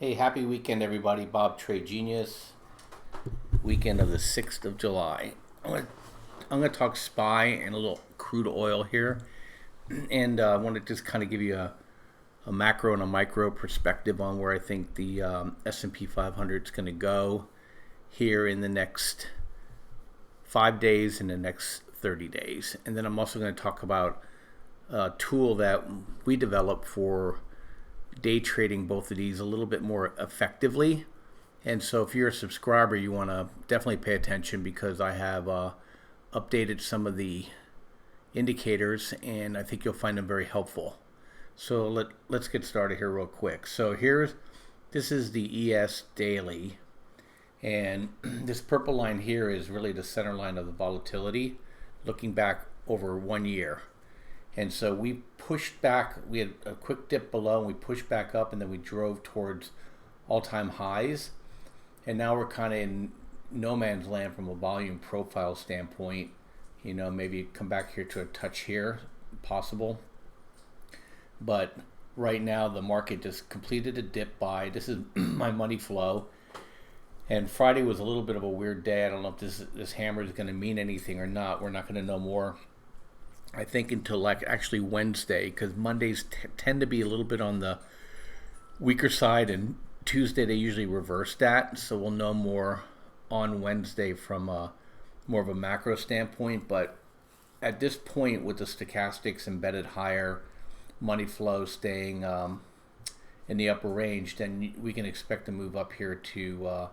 Hey, happy weekend, everybody. Bob Trade Genius. Weekend of the 6th of July. I'm going to talk SPY and a little crude oil here. And I want to just kind of give you a macro and a micro perspective on where I think the S&P 500 is going to go here in the next 5 days and the next 30 days. And then I'm also going to talk about a tool that we developed for day trading both of these a little bit more effectively. And so if you're a subscriber, you want to definitely pay attention because I have updated some of the indicators and I think you'll find them very helpful. So let's get started here real quick. So this is the ES daily, and this purple line here is really the center line of the volatility looking back over 1 year. And so we pushed back, we had a quick dip below and we pushed back up and then we drove towards all-time highs. And now we're kind of in no man's land from a volume profile standpoint. You know, maybe come back here to a touch here, possible. But right now the market just completed a dip buy. This is my money flow. And Friday was a little bit of a weird day. I don't know if this hammer is going to mean anything or not. We're not going to know more, I think, until like actually Wednesday, because Mondays tend to be a little bit on the weaker side, and Tuesday they usually reverse that. So we'll know more on Wednesday from more of a macro standpoint. But at this point, with the stochastics embedded higher, money flow staying in the upper range, then we can expect to move up here to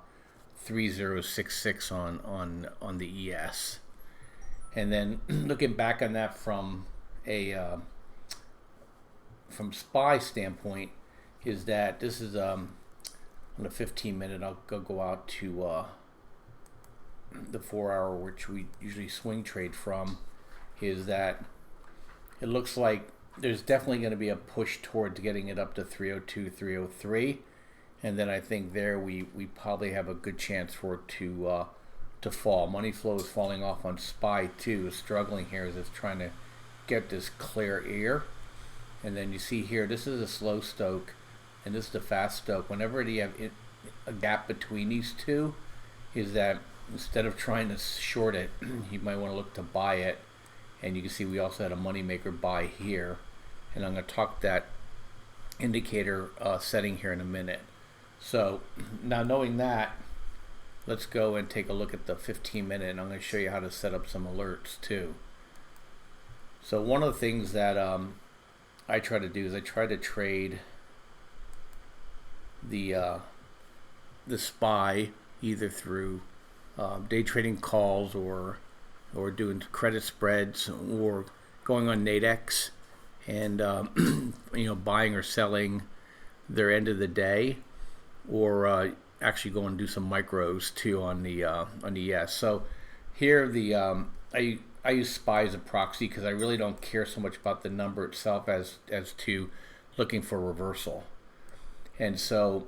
3066 on the ES. And then looking back on that from a from SPY standpoint, is that this is on the 15-minute. I'll go out to the 4-hour, which we usually swing trade from. Is that it looks like there's definitely going to be a push towards getting it up to 302, 303, and then I think there we probably have a good chance for it to fall. Money flow is falling off on SPY too, struggling here as it's trying to get this clear air. And then you see here, this is a slow stoke and this is the fast stoke. Whenever you have a gap between these two, is that instead of trying to short it, you might want to look to buy it. And you can see we also had a moneymaker buy here. And I'm going to talk that indicator setting here in a minute. So now knowing that, let's go and take a look at the 15-minute, and I'm going to show you how to set up some alerts too. So one of the things that I try to do is I try to trade the SPY either through day trading calls or doing credit spreads or going on Nadex and buying or selling their end of the day, or actually go and do some micros too on the ES. So here I use SPY as a proxy because I really don't care so much about the number itself as to looking for reversal. And so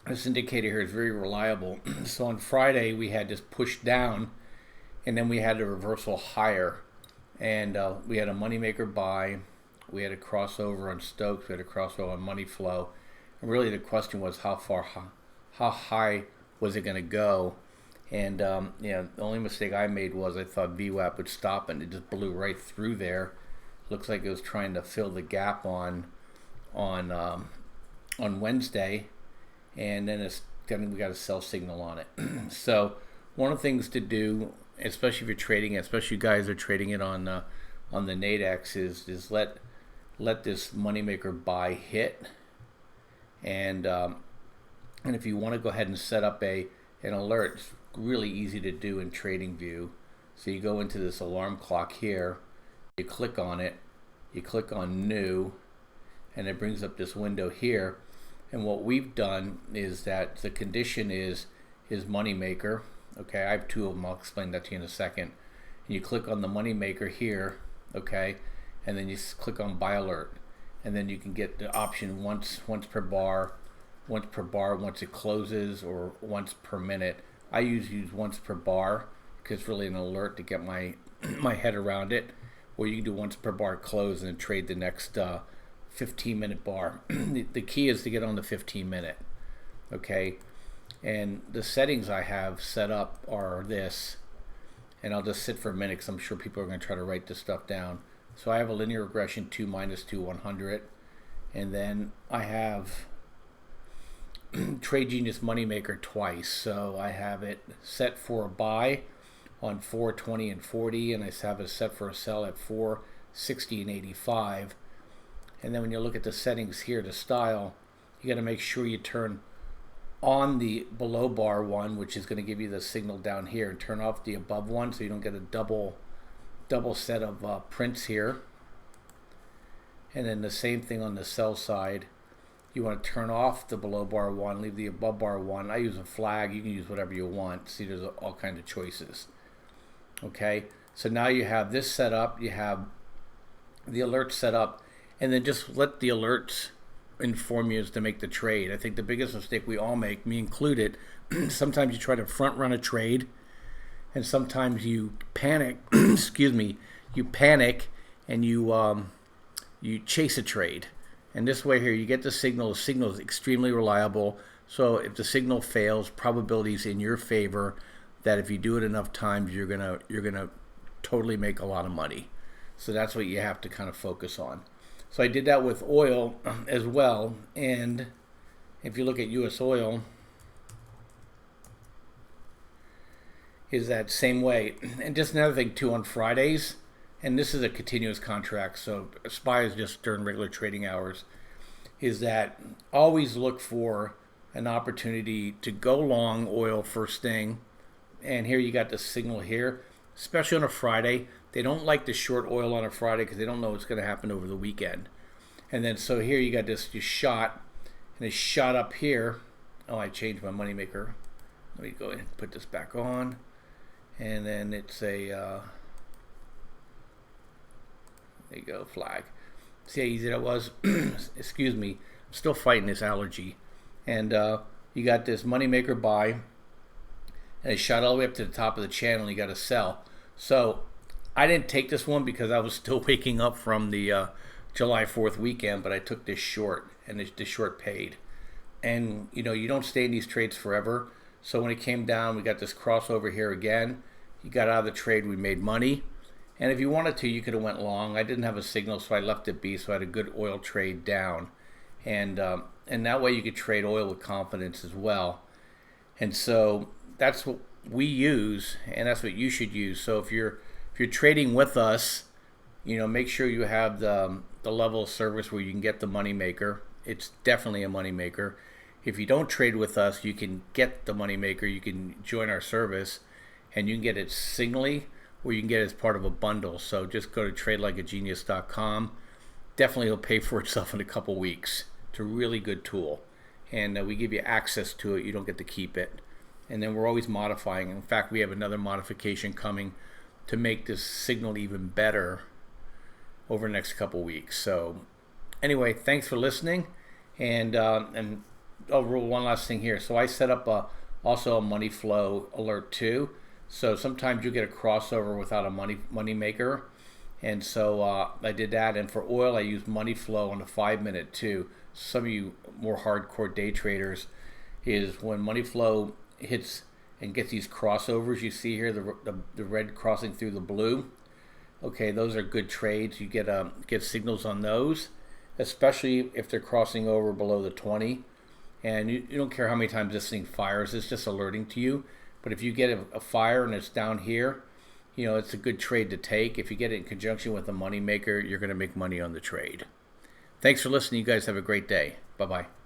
this indicator here is very reliable. So on Friday we had this push down, and then we had a reversal higher, and we had a moneymaker buy, we had a crossover on Stokes, we had a crossover on money flow, and really the question was how high was it going to go. And the only mistake I made was I thought VWAP would stop, and it just blew right through there. Looks like it was trying to fill the gap on Wednesday, and then we got a sell signal on it. So one of the things to do, especially if you're trading it, especially you guys are trading it on the Nadex, is let this moneymaker buy hit, and if you want to go ahead and set up an alert, it's really easy to do in TradingView. So you go into this alarm clock here, you click on it, you click on new, and it brings up this window here. And what we've done is that the condition is moneymaker. Okay, I have two of them. I'll explain that to you in a second. And you click on the moneymaker here, okay, and then you click on buy alert, and then you can get the option once per bar, once it closes, or once per minute. I use once per bar because it's really an alert to get my head around it. Or you can do once per bar close and trade the next 15-minute bar. The key is to get on the 15-minute. Okay, and the settings I have set up are this, and I'll just sit for a minute because I'm sure people are going to try to write this stuff down. So I have a linear regression 2 minus 2 100, and then I have Trade Genius Moneymaker twice. So I have it set for a buy on 4, 20, and 40, and I have it set for a sell at 4, 60, and 85. And then when you look at the settings here, the style, you got to make sure you turn on the below bar one, which is going to give you the signal down here, and turn off the above one so you don't get a double set of prints here. And then the same thing on the sell side. You want to turn off the below bar one, leave the above bar one. I use a flag. You can use whatever you want. See, there's all kinds of choices. Okay, so now you have this set up. You have the alerts set up, and then just let the alerts inform you as to make the trade. I think the biggest mistake we all make, me included, sometimes you try to front run a trade, and sometimes you panic. Excuse me, you panic and you chase a trade. And this way here, you get the signal. The signal is extremely reliable. So if the signal fails, probability is in your favor that if you do it enough times, you're gonna totally make a lot of money. So that's what you have to kind of focus on. So I did that with oil as well. And if you look at US oil, is that same way. And just another thing too, on Fridays, and this is a continuous contract, so SPY is just during regular trading hours, is that always look for an opportunity to go long oil first thing. And here you got the signal here, especially on a Friday. They don't like to short oil on a Friday because they don't know what's going to happen over the weekend. And then so here you got this shot, and it shot up here. Oh, I changed my money maker. Let me go ahead and put this back on. And then it's a, there you go, flag. See how easy that was? Excuse me, I'm still fighting this allergy. And you got this money maker buy, and it shot all the way up to the top of the channel, and you got to sell. So I didn't take this one because I was still waking up from the July 4th weekend, but I took this short, and this short paid. And you know, you don't stay in these trades forever. So when it came down, we got this crossover here again. You got out of the trade, we made money. And if you wanted to, you could have went long. I didn't have a signal, so I left it be, so I had a good oil trade down. And that way you could trade oil with confidence as well. And so that's what we use, and that's what you should use. So if you're trading with us, you know, make sure you have the level of service where you can get the money maker. It's definitely a money maker. If you don't trade with us, you can get the money maker. You can join our service, and you can get it singly, or you can get it as part of a bundle. So just go to tradelikeagenius.com. Definitely it'll pay for itself in a couple weeks. It's a really good tool, and we give you access to it. You don't get to keep it. And then we're always modifying. In fact, we have another modification coming to make this signal even better over the next couple weeks. So anyway, thanks for listening. And I'll roll one last thing here. So I set up also a money flow alert too. So sometimes you get a crossover without a money maker. And so I did that. And for oil, I use money flow on a 5-minute too. Some of you more hardcore day traders, is when money flow hits and gets these crossovers. You see here the red crossing through the blue. Okay, those are good trades. You get signals on those, especially if they're crossing over below the 20. And you don't care how many times this thing fires. It's just alerting to you. But if you get a fire and it's down here, you know, it's a good trade to take. If you get it in conjunction with a money maker, you're going to make money on the trade. Thanks for listening. You guys have a great day. Bye-bye.